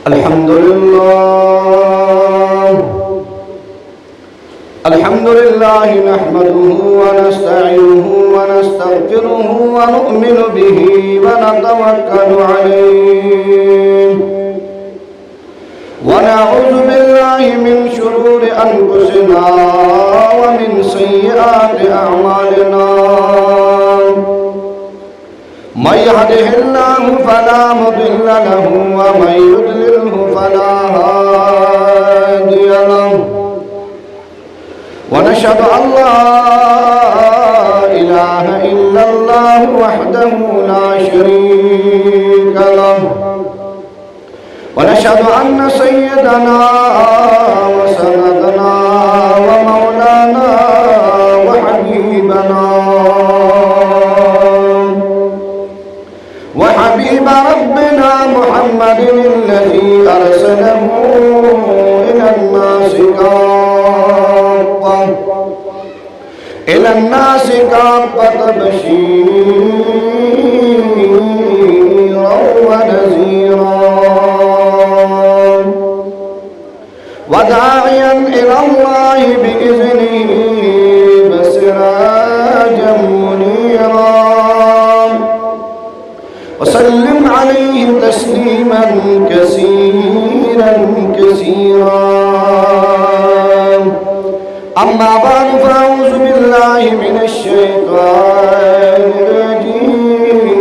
الحمد لله نحمده ونستعينه ونستغفره ونؤمن به ونتوكل عليه ونعوذ بالله من شرور أنفسنا ومن سيئات أعمالنا من يهده الله فلا مضل له ومن يضلله فلا هادي له ونشهد أن لا إله إلا الله وحده لا شريك له ونشهد أن سيدنا وسندنا ومولانا وحبيب ربنا محمد الذي أرسله إلى الناس كافة بشيرا ونذيرا وداعيا إلى الله بإذنه وسراجا منيرا وسلم عليه تسليما كثيرا أما بعد فأعوذ بالله من الشيطان الرجيم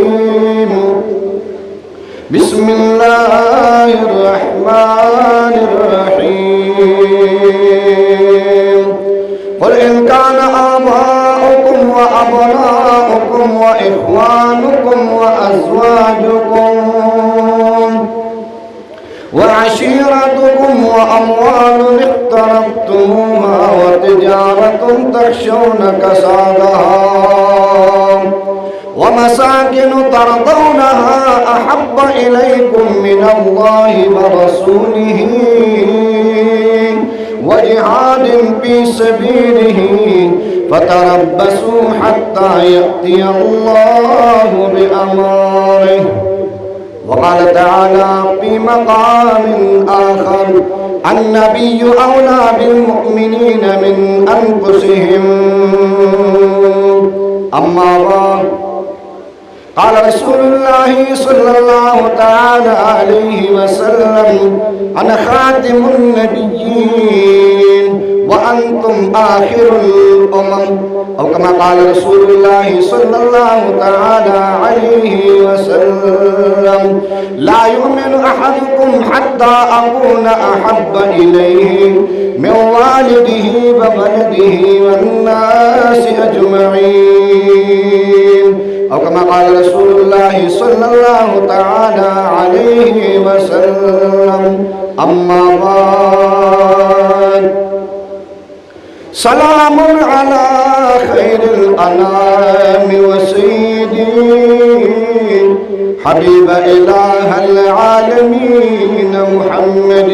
بسم الله الرحمن الرحيم قل إن كان آباؤكم وأبناؤكم وإخوانكم وأزواجكم وعشيرتكم وأموال اقترفتموها وتجارة تخشون كسادها ومساكن ترضونها أحب إليكم من الله ورسوله وجهاد في سبيله فتربصوا حتى يأتي الله بأمره. وقال تعالى في مقام آخر النبي أولى بالمؤمنين من أنفسهم. أما بعد قال رسول الله صلى الله تعالى عليه وسلم أنا خاتم النبيين وأنتم آخر الأمم أو كما قال رسول الله صلى الله تعالى عليه وسلم لا يؤمن أحدكم حتى أكون أحب إليه من والده وولده والناس أجمعين أو كما قال رسول الله صلى الله تعالى عليه وسلم. أما بعد سلام على خير الأنام وسيدي حبيب إله العالمين محمد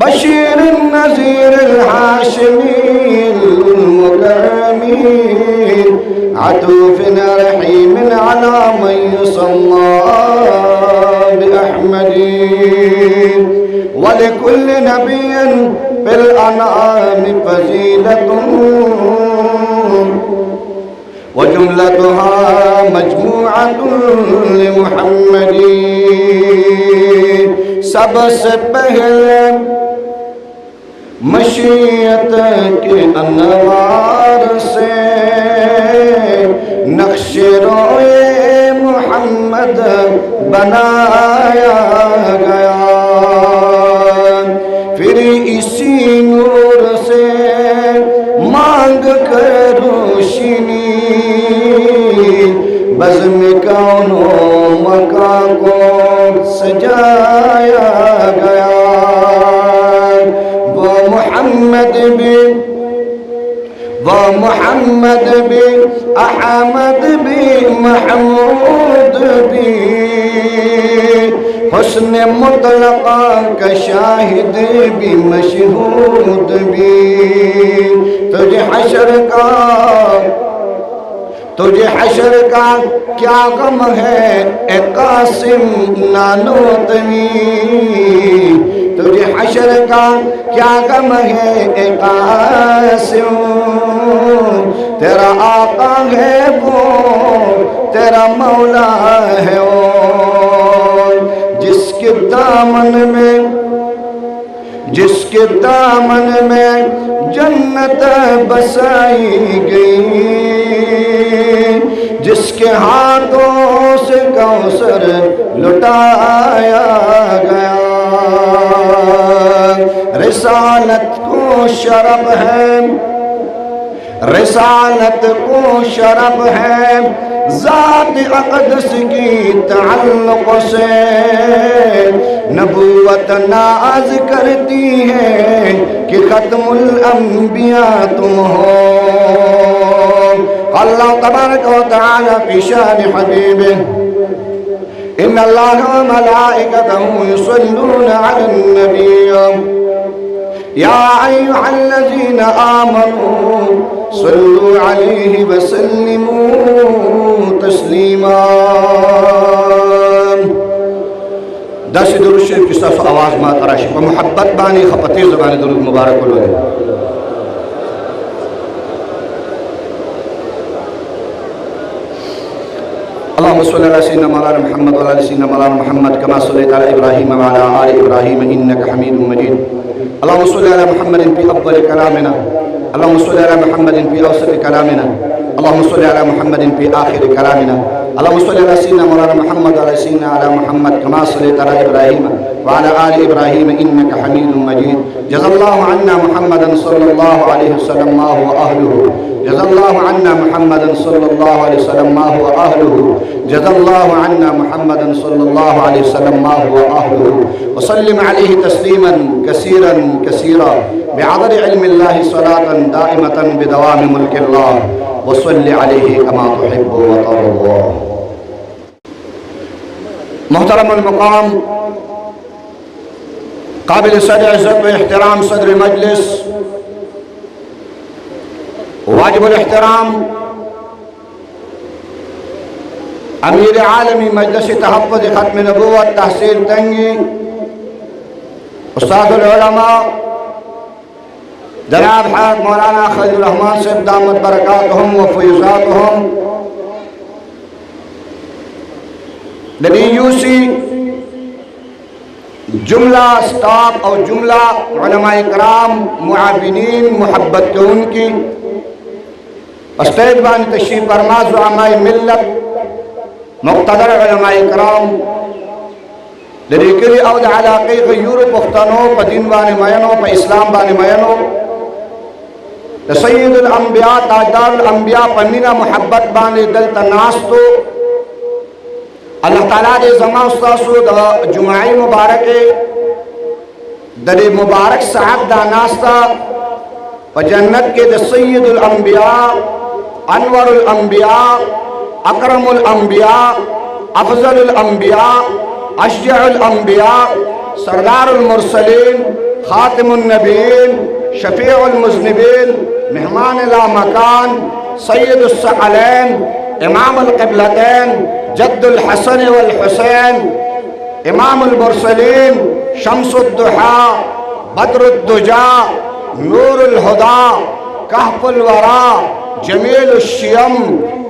بشير النذير الهاشمي المكرم عطوف رحيم على من يصلى بأحمد ولكل نبي بالأنعام فزيلة وجملتها مجموعة لمحمد. سب سے پہلے مشیت کے انوار سے نقش روئے محمد بنایا گیا پھر اسی نور سے مانگ کر روشنی بزم کونوں مکان کو سجایا گیا. وہ محمد بھی احمد بھی محمود بھی حسن مطلقہ کا شاہد بھی مشہود بھی تجھے حشر کا کیا غم ہے اے قائل قاسم نالوتنی، تجھے حشر کا کیا غم ہے اے قاسم، تیرا آقا ہے وہ، تیرا مولا ہے وہ، جس کے دامن میں جنت بسائی گئی، جس کے ہاتھوں سے کوثر لٹایا گیا، رسالت کو شرف ہے، رسالت کو شرف ہے، ذات اقدس کی تعلق سے، نبوت ناز کرتی ہے کہ ختم الانبیاء تم ہو۔ اللہ تبارک و تعالی فی شان حبیبہ ان اللہ و ملائکتہ یصلون علی النبی یا ایہا الذین آمنوا صلوا علیہ وسلموا تسلیما۔ دس درود شریف کی صرف آواز مات راشی و محبت بانی خپتی زبانی درود مبارک لوے۔ اللهم صل على سيدنا مولانا محمد وعلى ال سيدنا مولانا محمد كما صليت على ابراهيم وعلى ال ابراهيم انك حميد مجيد۔ اللهم صل على محمد في افضل كلامنا، اللهم صل على محمد في اوسط كلامنا، اللهم صل على محمد في اخر كلامنا، اللهم صل على سيدنا مولانا محمد وعلى سيدنا على محمد كما صليت على ابراهيم وعلى ال ابراهيم انك حميد مجيد۔ جزا الله عنا محمدا صلى الله عليه وسلم ما هو اهله، جزا الله عنا محمدا صلى الله عليه وسلم ما هو اهله، جزا الله عنا محمدا صلى الله عليه وسلم ما هو اهله، وسلم عليه تسليما كثيرا كثيرا بعدد علم الله صلاة دائمة بدوام ملك الله، وصل عليه كما تحب وترضى۔ محترم المقام، قابل صدر عزت و احترام صدر مجلس، واجب الاحترام امیر عالمی مجلس تحفظ ختم نبوت تحصیل تنگی، استاد العلماء جناب حضرت مولانا خلیل الرحمن صاحب دامت برکاتہم و فیضاتہم، نبیوسی جملہ سٹاف اور جملہ علماء کرام معاونین محبت کے ان کی اسٹیج بان تشریف فرما زعماء ملت مقتدر علماء کرام لریکلی او دا علاقی غیور پختنو پا دین بانی مینو پا اسلام بانی مینو سید الانبیاء تاجدار الانبیاء پا مینا محبت بانی دل تناستو اللہ تعالیٰ دے زمان استاسو دا جمعی مبارک دے مبارک صاحب دا ناستا و جنت کے دا سید الانبیاء انور الانبیاء اکرم الانبیاء افضل الانبیاء اشجع الانبیاء سردار المرسلین خاتم النبیین شفیع المذنبین مہمان لا مکان سید الثقلین امام القبلتین جد الحسن والحسین امام المرسلین شمس الضحى بدر الدجى نور الہدى کہف الورى جمیل الشیم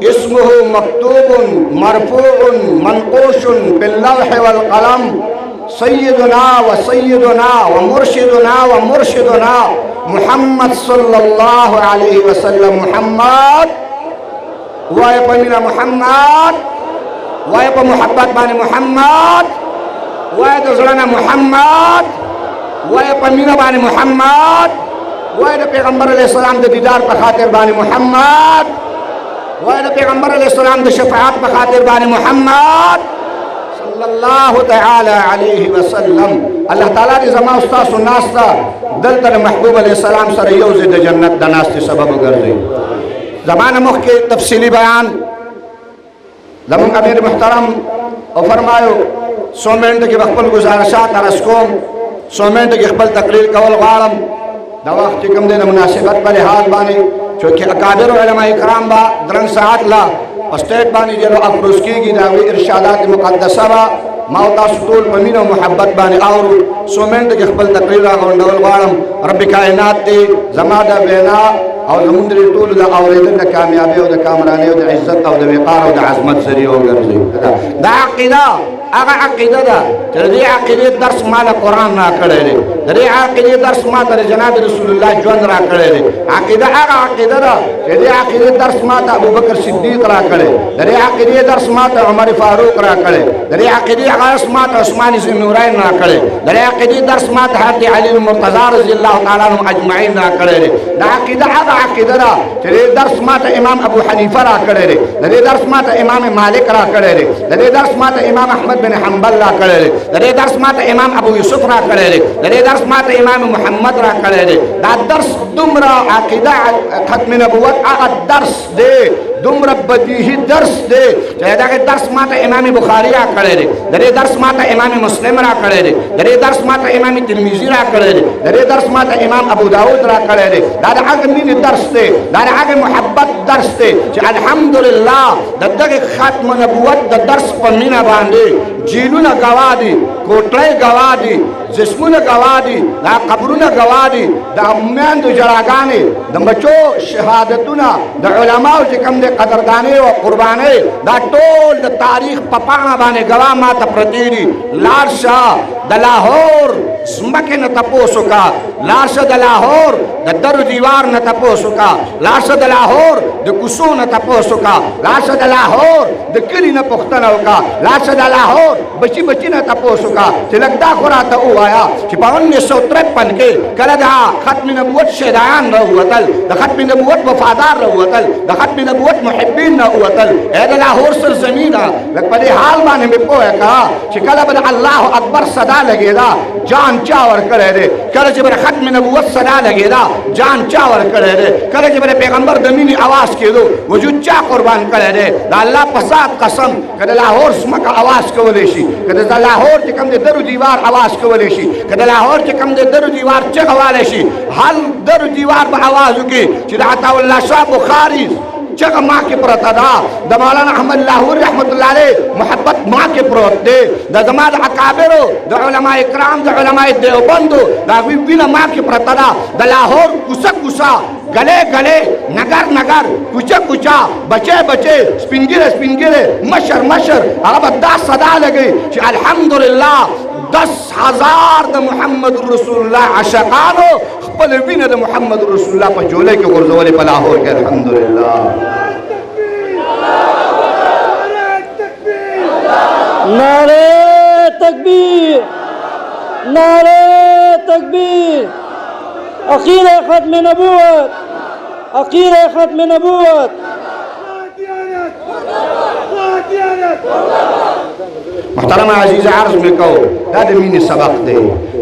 اسمه مکتوب مرفوع منقوش باللوح والقلم سیدنا ومرشدنا محمد صلی اللہ علیہ وسلم۔ محمد وائے پمینا محمد، وائے پا محبت بانی محمد، وائے دزلنا محمد، وائے پمینا بانی محمد، وائے دا پیغمبر علیہ السلام دا دیدار پا خاطر بانی محمد، وائے دا پیغمبر علیہ السلام دا شفاعت پا خاطر بانی محمد صلی اللہ تعالی علیہ وسلم۔ اللہ تعالیٰ دی زمان استاس و ناستا دلتا محبوب علیہ السلام سر یوزی دا جنت دا ناستی سبب گردی۔ زمان مخ کے تفصیلی بیان زمان امیر محترم اور فرمایو 100 منٹ کی بخبل گزارشات ارسکوم 100 منٹ کی بخبل تقریر کول غارم دا وقت کم دین مناسبت پر حال بانی چونکہ اکابر و علماء اکرام با درن ساعت لا اسٹیٹ بانی جلو افروز کی گی داوی ارشادات مقدسہ با ماوتا سطول پمین و محبت بانی آورو سومنٹ کے خبل تقریر آگا ڈول غارم رب کائنات تے زمادہ بینا او زمندری طول دا اوریدن دا کامیابی و دا کامرانی و دا عزت او دا وقار و دا عظمت سری ہو گرزی دا عقیدہ اگا عقیدہ دا دی عقیدہ درس مالا قرآن نا کرے دے دی عقیدہ درس مالا جناب رسول اللہ جون را کرے دے عقیدہ اگا عقیدہ دا دی عقیدہ درس مالا ابو بکر صدیق را کرے دی عقیدہ درس مالا عمر فاروق را کرے دی عقیدہ درس مالا عثمان بن نورین را کرے دی عقیدہ درس مالا حضرت علی مرتضی رضی اللہ تعالی عنہ اجمعین را کرے دی عقیدہ اگا عقیدہ دا درس مالا امام ابو حنیفہ را کرے دی درس مالا امام مالک را کرے دی درس مالا امام احمد بن حنبل را کرے دی درس ماتا امام ابو یوسف را کرے دی درس ماتا امام محمد را کرے دا درس دمرا عقیدہ ختم نبوت آغا درس دے دمرا بدیہی درس دے دا درس ماتا امام بخاری را کرے دی درس ماتا امام مسلم را کرے دی درس ماتا امام ترمذی را کرے دی درس ماتا امام ابو داود را کرے دا آغا مین درس دے دا آغا محبت درس دے الحمدللہ دا ختم نبوت دا درس پر مین باندے جیلون گوا دی کوٹلے گوا دی جسمون گوا دی دا قبرون گوا دی دا امیان دو جراغانے دا بچو شہادتونا دا علماء جکم دے قدردانے و قربانے دا ٹول دا تاریخ پپانا بانے گوا ماتا پرتیری لارشا دا لاہور زمکے نتپو سکا لارشا دا لاہور دا در دیوار نتپو سکا لارشا دا لاہور دا کسو نتپو سکا لارشا دا لاہور دا کلی نپختنو کا لارشا دا لاہور بچی بچی نتپو سکا چلکتا خوراتا ہوا آیا کہ پا 1953 کے کل دا ختم نبوت شہدایان رہوتل دا ختم نبوت وفادار رہوتل دا ختم نبوت محبین رہوتل اے دا لاہور سر زمینہ لگ پدے حال بانے میں پوئے کہا کہ کل بدا اللہ اکبر صدا لگے دا جان چاور کرے دے کل جبر ختم نبوت صدا لگے دا جان چاور کرے دے کل جبر پیغمبر دمینی آواز کے دو وجود چا قربان کرے دے دا اللہ پساد قسم کہ لاہور سمکا آواز کولیشی کہ دا لاہور چکم دے درو دیوار آواز کولیشی کہ لاہور چکم دے درو دیوار چگوالے شی حل درو دیوار با آوازو کی چی دا عطا اللہ شاہ بخاری چگہ ماں کے پرتا دا مولانا احمد لاہور رحمت اللہ علیہ محبت ماں کے پروت دے دا زمان اکابرو دا علماء اکرام دا علماء دیوبندو دا وینا ماں کے پرتا دا لاہور کسا کسا گلے گلے نگر نگر کچا کچا بچے بچے سپنگرے سپنگرے مشر مشر اب دا صدا لگے چی الحمدللہ 10,000 دا محمد رسول اللہ عشقانو خپل وین دا محمد رسول اللہ پا جولے کے غرزولی پا لاہور کے الحمدللہ نعرہ تکبیر نعرہ تکبیر اخیر ختم نبوت اخیر ختم نبوت محترم عزیز عرض میں کہو دا دا مین سبق دے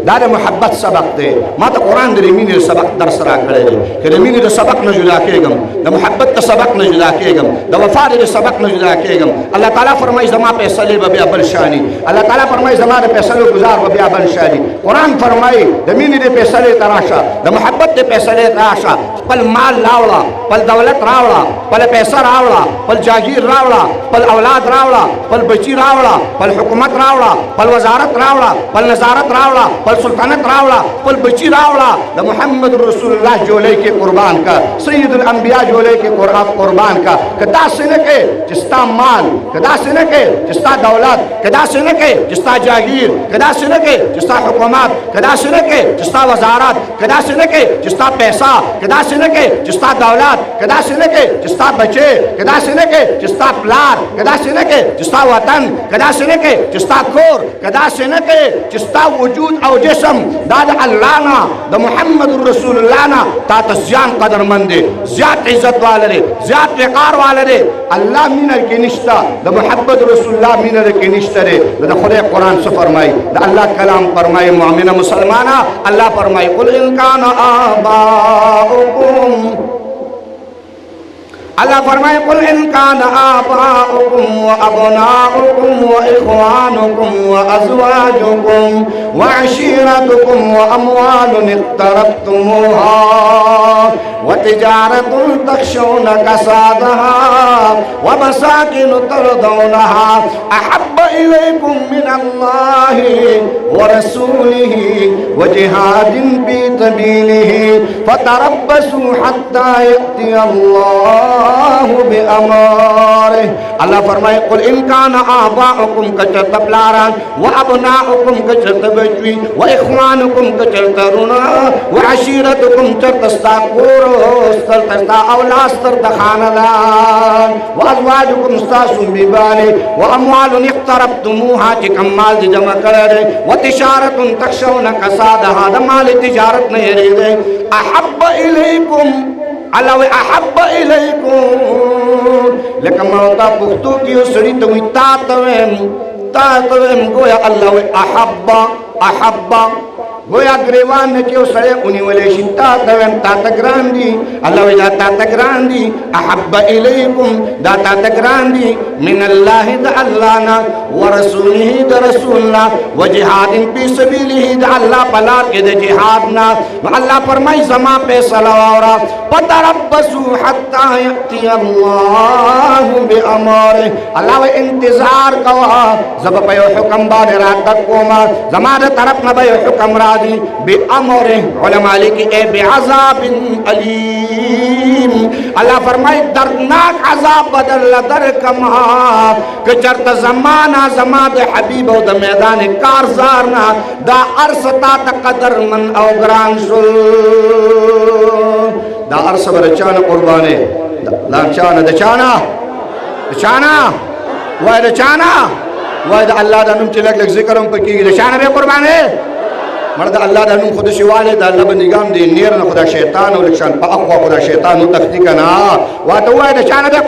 دا دا محبت سبق دے ما تا قرآن دا مین سبق درس را کرے دے کہ دا مین دا سبق نہ جدا کے گم دا محبت دا سبق نہ جدا کے گم دا وفاد دا سبق نہ جدا کے گم اللہ تعالیٰ فرمائی زمان پیسلے بیا بلشانی اللہ تعالیٰ فرمائی زمان پیسلے گزار بیا بلشانی قرآن فرمائی دا مین دا پیسلے تراشا دا محبت دا پیسلے تراشا پل مال راولا پل دولت راولا پل پیسہ راولا پل جاگیر راولا پل اولاد راولا پل بچی راولا پل حکومت راولا پل وزارت راولا پل نظارت راولا پل سلطنت راولا پل بچی راولا دا محمد رسول اللہ جولے کے قربان کا سید الانبیاء جولے کے قربان کا کدا سنکے جستا مال کدا سنکے جستا دولت کدا سنکے جستا جاگیر کدا سنکے جستا حکومت کدا سنکے جستا وزارت کدا سنکے جستا پیسہ کدا سنکے جستا دولت کدا سنکے جستا بچے کدا سنکے جستا پلار کدا سنکے جستا وطن کدا سنکے جستا کور کدا سنکے جستا وجود او جسم داد اللہ نا دا محمد رسول اللہ نا تا تزیان قدر مندے زیاد عزت والے زیاد وقار والے اللہ مینر کی نشتا دا محمد رسول اللہ مینر کی نشتا رے دا خدا قرآن سے فرمائی دا اللہ کلام فرمائی مومن مسلمانا اللہ فرمائی قل ان کان آباؤکم اللہ فرمائے قل ان کان آباؤکم و ابناؤکم و اخوانکم و ازواجکم و عشیرتکم و اموال اقترفتموها و تجارت تخشون کسادها و مساکن ترضونها احب الیکم من اللہ و رسوله و جہاد فی سبیلہ فتربصوا حتی یأتی اللہ بأمارہ. اللہ فرمائے قل ان کان آباؤکم کچرت پلاران و ابناؤکم کچرت بچوی و اخوانکم کچرت رونا و عشیرتکم چرت ستا کورو ستا اولاد ستا خاندان و ازواجکم ستا سنبیبانی و اموال اقترفتموها چکم مال دی جمع کرے و تجارت تخشون کسادها دمال تجارت نہیں رہے احب الیکم اللہ و احب الیکم لیکن موتا پختو کی سری توی تاتویم گویا اللہ و احب گویا گریوان نے کیوں سڑے انہی ولیشن تاتا گراندی اللہ وجہ تاتا گراندی احب الیکم دا تاتا گراندی من اللہ دا اللہنا ورسولہ دا رسولنا وجہاد پی سبیلہ دا اللہ پلار کے دا جہادنا اللہ فرمائی زمان پہ صلوارا فتربصوا حتی یأتی اللہ بأمارہ اللہ و انتظار کوا زب پیو حکم بار رات تک کوما زمان طرف نبیو حکم را بے امر علماء لکھی اے بے عذاب علیم. اللہ فرمائے دردناک عذاب بدل در کما کہ چرت زمانہ زمان حبیب و دا میدان کارزارنا دا عرصتا تقدر من او گران شل دا عرص برچانا قربانے لانچانا دچانا وائی دچانا وائی دا اللہ دا نم چلک لک ذکرم پر کی دچانا بے قربانے مرد اللہ دا نم خود شوالے دا اللہ بندگام دی نیرنا خدا شیطان و لکشان پا اقوى خدا شیطان و تختی کنا واتا ہوا ہے دچانا بے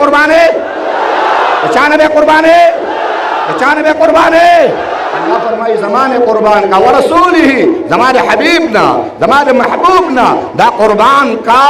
قربانے اللہ فرمائی زمان قربان کا ورسولی زمان حبیبنا زمان محبوبنا دا قربان کا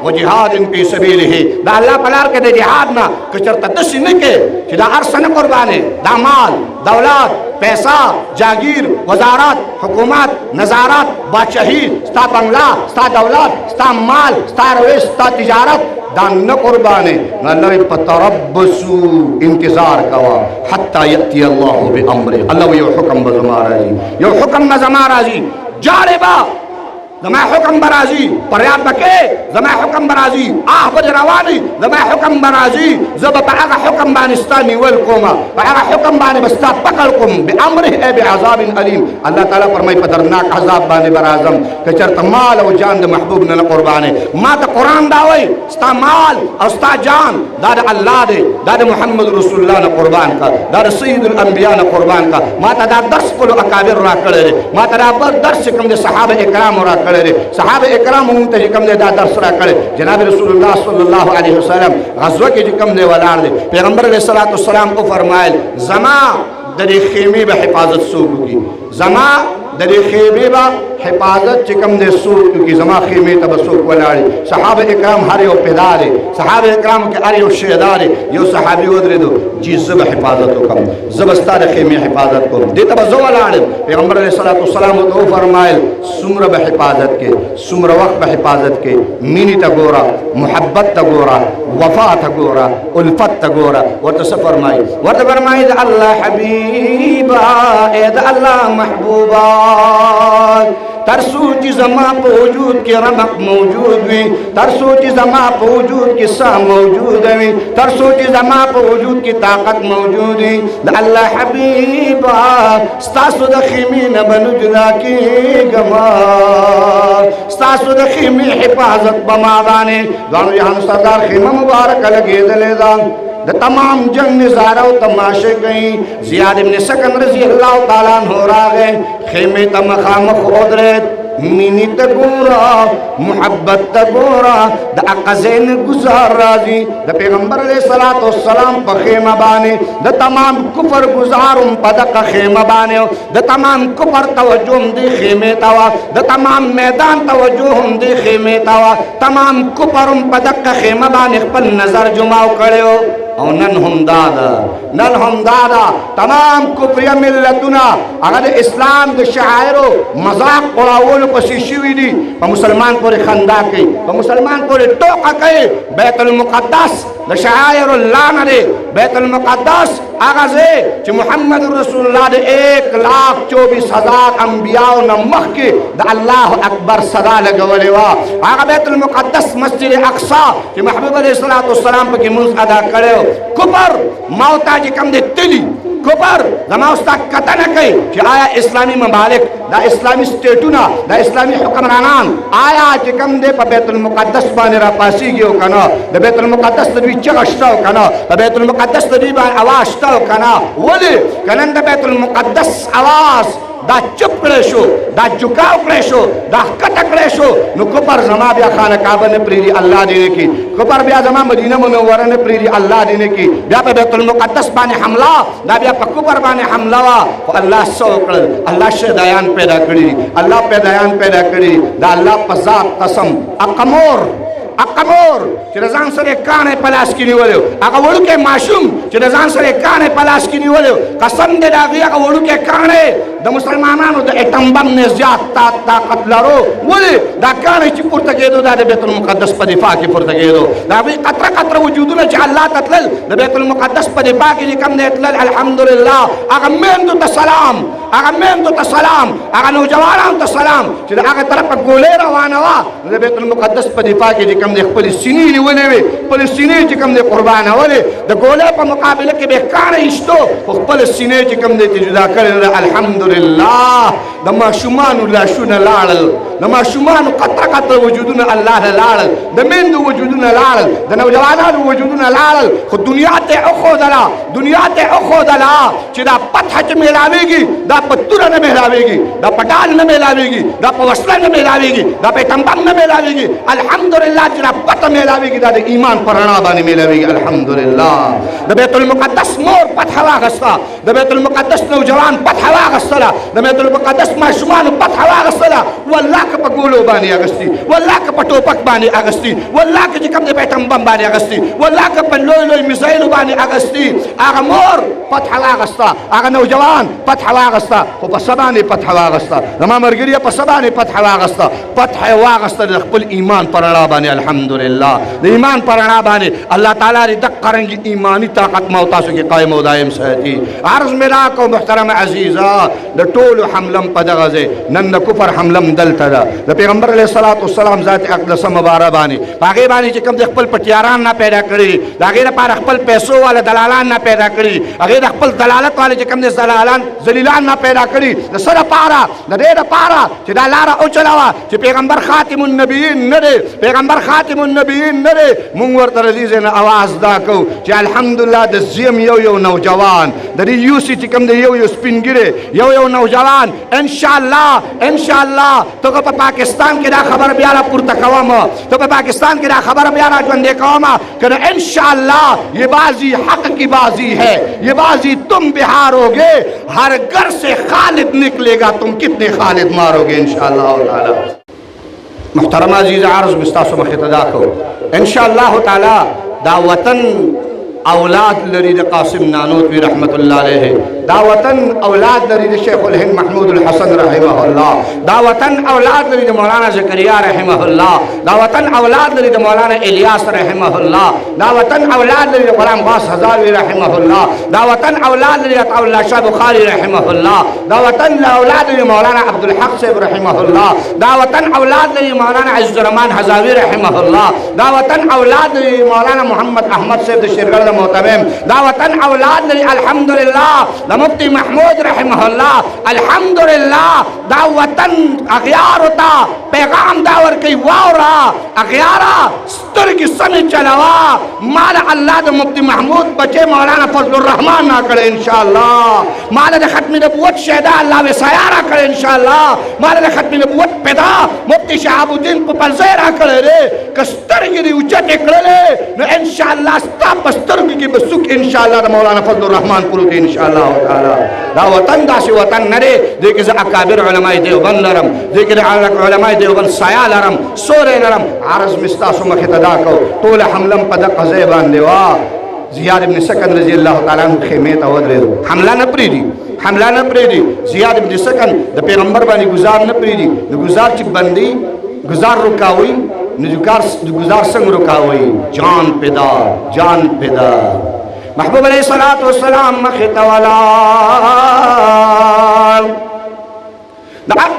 و جہاد پی سبیلہ دا اللہ پلار کے دے جہادنا کچرتا دسی نکے کہ دا عرصن قربانے دا مال دولات پیسہ جاگیر وزارات حکومت نظارات بادشاہی ستا بنگلہ ستا دولات ستا مال ستا رویس ستا تجارت دان نہ قربانے اللہ فتربصو انتظار کوا حتی یأتی اللہ بامرہ اللہ یو حکم بزمارا جی یو حکم بزمارا جی جارے با زمان حکم برازی پریاد بکے زمان حکم برازی آہ بج روانی زمان حکم برازی زب پاگا حکم بانستانی والقوما پاگا حکم بانی بستا پکلکم بے امرہ اے بے عذاب علیم. اللہ تعالیٰ فرمائی پدرناک عذاب بانی برازم کہ چرت مال و جان دا محبوب نہ قربانے ما تا قرآن داوئی ستا مال اور ستا جان داد اللہ دے داد محمد رسول اللہ نہ قربان کا داد سید الانبیاء نہ قربان کا ما تا دا درس پلو اکابر را کرے ما تا دا درس کم دے صحابہ اکرام را کرے صحابہ اکرام ہوں تے جکم دے دا درس را کرے جناب رسول اللہ صلی اللہ علیہ وسلم غزوہ کی جکم دے والار دے پیغمبر علیہ السلام کو فرمائل زمان دری خیمی با حفاظت سوکو کی زمان دری خیمی با حفاظت چکم دے سوکو کی زمان خیمی تب سوک والاری صحابہ اکرام ہر یو پیدارے صحابہ اکرام کے ہر یو شہدارے یو صحابی ودرے دو جی زب حفاظت کو کم زبستار خیمی حفاظت کو دے تب زو والاری پیغمبر علیہ السلام تو فرمائل سمر با حفاظت کے سمر وقت با حفاظت کے مینی تا گورا محبت تا گورا وفا تا گورا الفت تا گورا ورد فرمائی دا اللہ حبیبا اے دا اللہ محبوبا ترسو چی زمان پا وجود کی رمق موجود وی ترسو چی زمان پا وجود کی سا موجود وی ترسو چی زمان پا وجود کی طاقت موجود وی دا اللہ حبیبا ستاسو دا خیمین بنو جدا کی گما ستاسو دا خیمی حفاظت بمابانے دانو یہاں سردار خیمہ مبارک لگے دلے دان دا تمام جنگ نظارہ و تماشے گئیں زیاد ابن سکن رضی اللہ تعالیٰ عنہ ہو رہا گئے خیمے تا مخام خود رہت مینی تگورا محبت تگورا دا اقزین گزار رازی دا پیغمبر علیہ السلام پا خیمہ بانے دا تمام کفر گزارم پا دا خیمہ بانے دا تمام کفر توجہم دی خیمے تاوا دا تمام میدان توجہم دی خیمے تاوا تمام کفرم پا دا خیمہ بانے خپل نظر جماو کرے ہو او نن ہم دادا تمام کفریہ ملتنا اگر اسلام کے شاعرو مذاق اڑاولو پسی شوی دی پا مسلمان پوری خندا کئی پا مسلمان پوری ٹوکا کئی بیت المقدس دا شاعر اللہ نرے بیت المقدس آغازے چی محمد رسول اللہ دے 1,24,000 انبیاء و نمخ کے دا اللہ اکبر صدا لگولے وا آغا بیت المقدس مسجد اقصا چی محبوب علیہ السلام پا کی منز ادا کرے ہو کپر موتا جی کم دے تلی کپر زما استا قطع نہ کئی کہ آیا اسلامی ممالک دا اسلامی سٹیٹونا دا اسلامی حکمرانان آیا جی کم دے پا بیت المقدس بانے را پاسی گیو کنا دا بیت المقدس دوی چغشتاو کنا دا بیت المقدس دوی بان آواشتاو کنا ولی کنن دا بیت المقدس آواز دا چپ کرے شو دا جکاو کرے شو دا کٹا کرے شو نو کپر زما بیا خانہ کعبہ نے پریری اللہ دینے کی کپر بیا زما مدینہ منورہ نے پریری اللہ دینے کی بیا پہ بیت المقدس بانے حملہ دا بیا پہ کپر بانے حملہ وا اللہ سوکڑ اللہ شہدایان پیدا کری اللہ پیدایان پیدا کری دا اللہ پزاد قسم اقمور چی رزان سر کانے پلاس کی نیولیو اگا وڑو کے معشوم چی رزان سر کانے پلاس کی نیولیو قسم دے داگی اگا وڑو کے کانے دا مسلمانانو دا ایٹم بم نے زیاد طاقت لارو ولی دا کانے چی پورتگی دو دا بیت المقدس پا دفاع کی پورتگی دو دا بھی قطر وجودونا چی اللہ تطلل دا بیت المقدس پا دفاع کی کم دے تلل الحمدللہ اگا میندو تا سلام اگا میندو تا سلام اگا نوجوانان تا سلام چی دا اگا طرف گولے روانوا دا بیت المقدس پا دفاع کی کم دے فلسطینی لیولے وے فلسطینی چی کم دے قربانا والے دا گولے پا مقابلے کے بے کانے اشتو فلسطینی چی کم دے تجدا کرے الحمدللہ دا ما شمانو لاشون لارل دا ما شمانو قطر وجودون اللہ لارل دا مندو وجودون لارل دا نوجوانانو وجودون لارل خود دنیا تے اخو دلا چی دا پتح چی ملاوے گی دا پتورا نہ ملاوے گی دا پٹال نہ ملاوے گی دا پوسلہ نہ ملاوے گی دا پیتنبان نہ ملاوے گی الحمدللہ چی دا پتح ملاوے گی دا ایمان پرانا بانی ملاوے گی الحمدللہ دا بیت المقدس مور پتح واغستا دا بیت المقدس نوجوان پتح واغستا دا بیت المقدس معشومان پتح واغستا واللہ کا پا گولو بانی اگستی واللہ کا پا ٹوپک بانی اگستی واللہ کا جکم دے پیتنبان بانی اگستی واللہ کا پا لوی میزائلو بانی اگستی آغا مور پتح واغستا آغا نوجوان پتح واغستا خو پا سبانی پتح واغستا نما مرگریہ پا سبانی پتح واغستا پتح واغستا لخبل ایمان پرانا بانی الحمدللہ ایمان پرانا بانی اللہ تعالیٰ ری دق کرنگی ایمانی طاقت موتا سکی قائم و دائم سہتی عرض ملا کو محترم عزیزہ دا طول حملم پا دغزے نن کفر حملم دلتا دا پیغمبر علیہ السلام ذات اقدس مبارہ بانی باقی بانی چکم دے خپل پٹیاران نا پیدا کری دا غیر پار خپل پیسو والا دلالان نا پیدا کری غیر خپل دلالت والے چکم دے دلالان زلیلان نا پیدا کری دا سر پارا دا دیر پارا چی دا لارا او چلاوا چی پیغمبر خاتم النبیین نرے پیغمبر خاتم النبیین نرے منور ترزیز نا آواز دا کو چی الحمدللہ دا زیم یو نوجوان دا دی یوسی چکم دے یو سپن گرے یو نوجوان انشاءاللہ تو کو پاکستان کی دا خبر بیارا پورتا قواما تو پاکستان کی دا خبر بیارا جوندے قواما کہ انشاءاللہ یہ بازی حق کی بازی ہے یہ بازی تم بہارو گے ہر گھر سے خالد نکلے گا تم کتنے خالد مارو گے انشاءاللہ تعالی محترم عزیز عرض مستاسو مخیطدا کو انشاءاللہ تعالی دا وطن اولاد لرید قاسم نانوتوی رحمت اللہ علیہ دا وطن اولاد لرید شیخ الہند محمود الحسن رحمہ اللہ دا وطن اولاد لرید مولانا زکریہ رحمہ اللہ دا وطن اولاد لرید مولانا الیاس رحمہ اللہ دا وطن اولاد لرید غلام غاس ہزاروی رحمہ اللہ دا وطن اولاد لرید اللہ شاہ بخاری رحمہ اللہ دا وطن اولاد لرید مولانا عبدالحق صاحب رحمہ اللہ دا وطن اولاد لرید مولانا عزیز الرحمن ہزاروی رحمہ اللہ دا وطن اولاد لرید مولانا محمد احمد صاحب شیرگرد محتمم دا وطن اولاد لرید الحمدللہ دا مفتی محمود رحمہ اللہ الحمدللہ دا وطن اغیار ہوتا پیغام داور کئی واورا اغیارا ستر کی سمی چلوا مالا اللہ دا مفتی محمود بچے مولانا فضل الرحمن نہ کرے انشاءاللہ مالا دا ختم نبوت شہدہ اللہ وسایارہ کرے انشاءاللہ مالا دا ختم نبوت پیدا مفتی شہاب الدین پپلزیرہ کرے رے کستر گری اچھت اکڑے لے نو انشاءاللہ ستا پستر کی بسک انشاءاللہ دا مولانا فضل الرحمن پروتے انشاءاللہ تعالی دا وطن دا سی وطن نرے دیکھ سے اکابر علماء دیوبند لرم دیکھ علماء دیوبند سایہ لرم سورے لرم عرض مستاسو مختدا کو طول حملم پدق زیبان دیوا زیاد ابن سکن رضی اللہ تعالیٰ عنہ خیمیت آود رہے دو حملہ نہ پریدی حملہ نہ پریدی زیاد ابن سکن دا پیغمبر بانی گزار نہ پریدی دا گزار چک بندی گزار رکاوئی گزار سنگ رکاوئی جان پیدا محبوب علیہ السلام مختوالا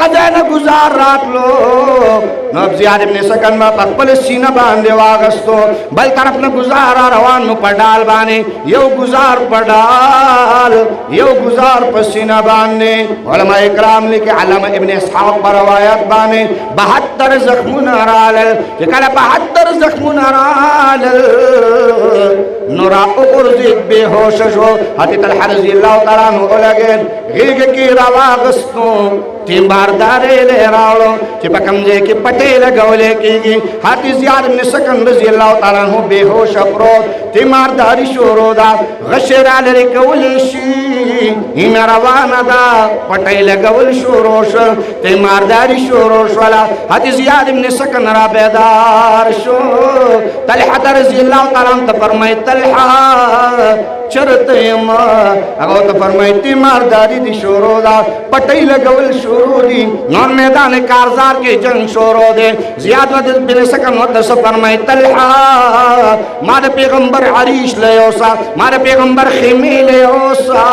حق دین گزار رات لو نب زیاد ابن سکن با پخپل سینہ باندے واغستو بل طرف نہ گزارا روان نو پڑال بانے یو گزار پڑال یو گزار پر سینہ باندے علماء اکرام لکے علامہ ابن اسحاق پر روایت بانے 72 زخمون ارالل کہ 72 زخمون ارالل نورا اقرزید بے ہوش شو حضرت رضی اللہ تعالیٰ عنہ لگن غیگ کی رواغستو تیم باردارے لے راولو چی پکمزے کی پٹیل گولے کی گی حتی زیاد ابن سکن رضی اللہ تعالیٰ عنہ بے ہوش افرود تیم بارداری شورو دا غشرہ لرے گولی شی ہی روانا دا پٹیل گول شوروش تیم بارداری شوروش والا حتی زیاد ابن سکن را بیدار شو طلحہ رضی اللہ تعالیٰ عنہ فرمائی طلحہ چرتیم اگو تو فرمائی تیم بارداری دی شورو دا پٹیل گول شروع دی نون میدان کارزار کی جنگ شروع دے زیاد ودل بن سکن ودس فرمائی طلحہ مار پیغمبر عریش لے اوسا مار پیغمبر خیمی لے اوسا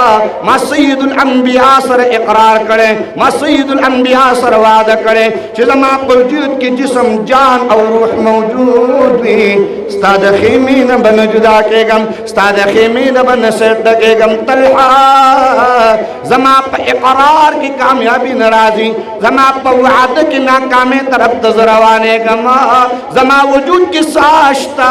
ما سید الانبیاء سر اقرار کرے ما سید الانبیاء سر وعدہ کرے چیزا ما وجود کی جسم جان اور روح موجود بھی استاد خیمی نہ بن جدا کے گم استاد خیمی نہ بن سرد کے گم طلحہ زما پا اقرار کی کامیابی نرازی زما پا وعد کی ناکامی طرف تزروانے گما زما وجود کی ساشتا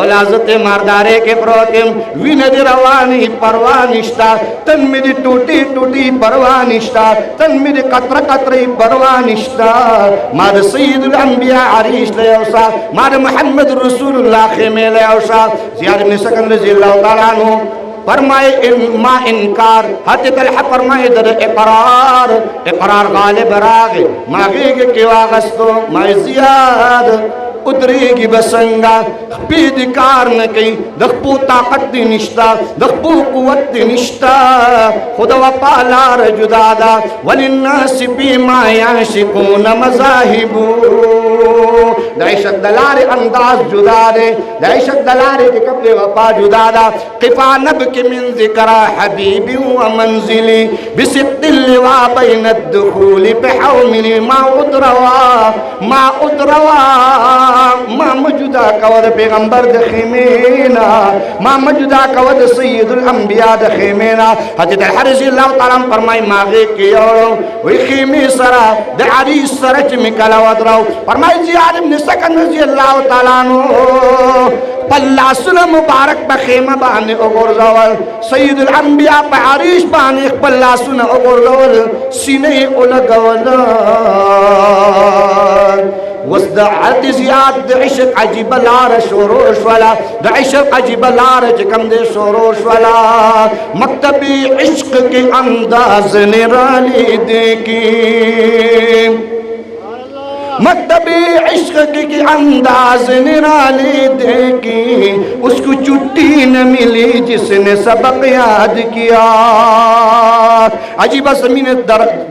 اولازت مردارے کے پروتیم وین دی روانی پروانشتا تن می دی ٹوٹی ٹوٹی پروانشتا تن می دی قطر قطری پروانشتا ماد سید الانبیاء عریش لے اوسا ماد محمد رسول اللہ خیمے لے اوسا زیاد ابن سکن رضی اللہ تعالیٰ عنہ فرمائے ما انکار حضرت طلحہ فرمائے در اقرار غالب راگے ما گئے کہ واغستو ما زیاد ادری کی بسنگا پید کار نکی دخپو طاقت دی نشتا دخپو قوت دی نشتا خدا و پالار جدادا وللناس بی ما یعشقون مذاہبو دعشق دلار انداز جدا دے دعشق دلار کے قبل وپا جدا دا قفا نبک من ذکر حبیبی و منزلی بسقت اللوا بین الدخول بحوملی ما ادروا ما مجدا کود پیغمبر دخیمینا ما مجدا کود سید الانبیاء دخیمینا حضرت رضی اللہ تعالیٰ فرمائی ماغے کیو وی خیمی سرا دعریس سرچ مکلا ودراو فرمائی زیاد ابن سکن رضی اللہ تعالیٰ عنہ پلا سن مبارک بخیمہ بانے اگرزول سید الانبیاء پہ عریش بانے پلا سن اگرزول سینے اولگول وصدعت زیاد دا عشق عجیب لار شوروش والا دا عشق عجیب لار جکم دے شوروش والا مکتبی عشق کے انداز نرالی دیکھی مکتبی عشق کی انداز نرالی دیکھی اس کو چھٹی نہ ملی جس نے سبق یاد کیا عجیبہ زمین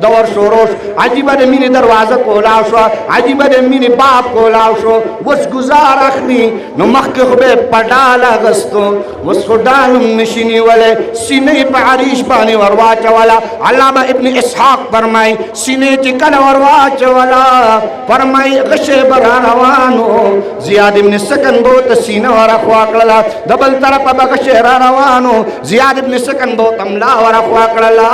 دور شوروش عجیبہ زمین دروازہ کولاو شو عجیبہ زمین باپ کولاو شو وس گزار اخنی نو مخی خوبے پڑالا غستو وس خودالم نشینی والے سینے پہ عریش پانی ورواچ والا علامہ ابن اسحاق فرمائی سینے چکل ورواچ والا فرمائی غشے براروانو زیاد ابن سکن بوت سینہ ورخواقللا دبل طرف بغشے راروانو زیاد ابن سکن بوت املا ورخواقللا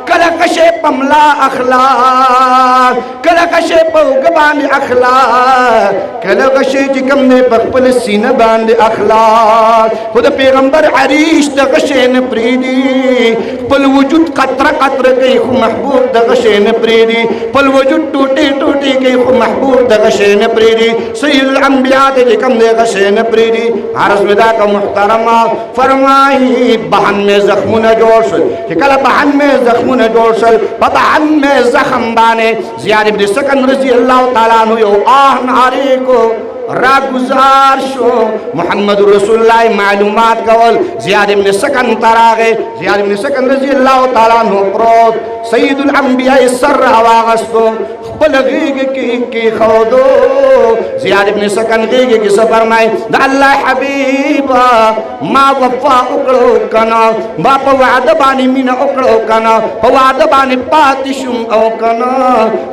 کل غشے پملا اخلاق کلا غشے پوگ باندې اخلاق کلا غشے جکم نے پخپل سینہ باندې اخلاق خود پیغمبر عریش د غشے نه پریدي پل وجود قطره قطره کوي خو محبوب د غشے نه پریدي پل وجود ټوټي ټوټي کوي خو محبوب د غشے نه پریدي سید الانبیاء د جکم نے غشے نه پریدي عرض مدا کا محترمہ فرمائی بہن میں زخمون جوڑ شل کہ کلا بہن میں زخمون جوڑ شل بہن میں زخم بانے زیاد ابن سکن رضی اللہ تعالیٰ عنہ یو آہ ناری کو را گزار شو محمد رسول اللہ معلومات کول زیاد ابن سکن تراغے زیاد ابن سکن رضی اللہ تعالیٰ عنہ پروت سید الانبیاء سر آواغستو خپل غیگ کی خودو زیاد ابن سکن غیگ کی سفرمائے دا اللہ حبیبا ما وفا اکڑو کنا ما پا وعد بانی من اکڑو کنا پا وعد بانی پاتشم او کنا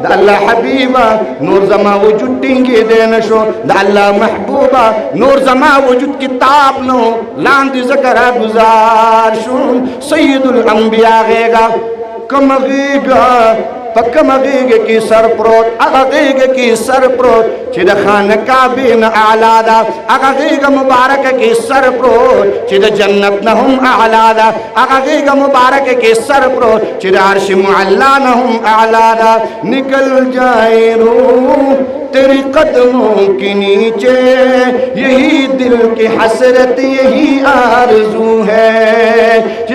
دا اللہ حبیبا نور زما وجود ٹینگی دینشو دا اللہ محبوبہ نور زما وجود کتاب نو لاندی ذکر گزار شون سید الانبیاء غیگا کم غیگا پکم غیگ کی سر پروت اگا غیگ کی سر پروت چید خانکا بین اعلادا اگا غیگ مبارک کی سر پروت چید جنت نہم اعلادا اگا غیگ مبارک کی سر پروت چید عرش معلا نہم اعلادا نکل جائے روح تیری قدموں کی نیچے یہی دل کی حسرت یہی آرزو ہے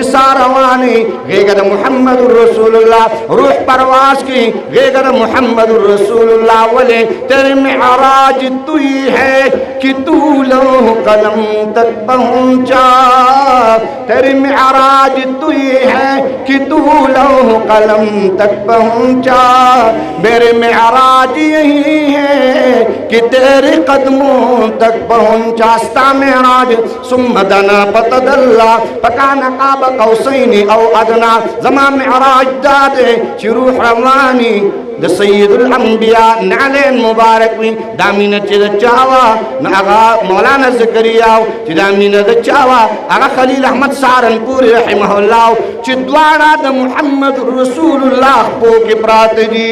ساروانی غیگر محمد رسول اللہ روح پرواز کی غیگر محمد رسول اللہ ولی تیری معراج تو ہی ہے کہ تو لوح قلم تک پہنچا تیری معراج تو ہی ہے کہ تو لوح قلم تک پہنچا میرے معراج یہی ہے کہ تیرے قدموں تک پہنچا ستا معراج ثم دنا فتدلا فکان قاب قوسین او ادنا زمان معراج دادے چی روح روانی دا سید الانبیاء نعلین مبارک وی دامین چید چاوا اغا مولانا ذکریاو چی دامین دا چاوا اغا خلیل احمد سارنپوری رحمہ اللہ چی دوارا دا محمد رسول اللہ پوکی پرات دی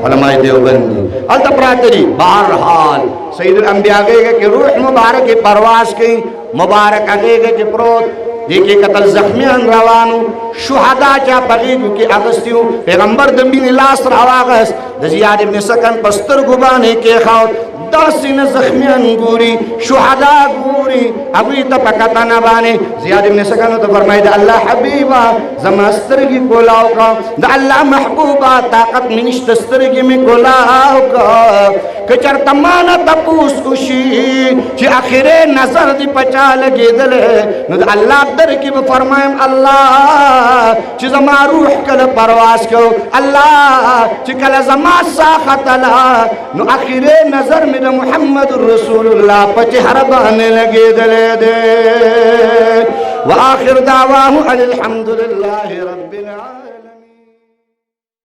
علماء دیوبندی التا پرات دی بہرحال سید الانبیاء گئے کہ روح مبارک پرواز کی مبارک گئے کہ پروت دیکھیں قتل زخمیان روانو شہداء چا پغیگو کی اغسطیو پیغمبر دنبین لاس رواغس دزیاد ابن سکن پستر گبانے کے خاوت داسین زخمیان گوری شہداء گوری ابوی تا پکتا نبانے زیاد ابن سکن تو فرمائی دا اللہ حبیبا زماسترگی کولاو کا دا اللہ محبوبا طاقت منشت استرگی میں کولاو کا کچر تمانا تپوس کشی چی آخر نظر دی پچا لگی دلے نو دا اللہ در کی بفرمائیم اللہ چی زما روح کل پرواز کو اللہ چی کل زما ساخت اللہ نو آخر نظر میں محمد رسول اللہ پچی حربانے لگی دلے دے وآخر دعواہم الحمدللہ رب العالمين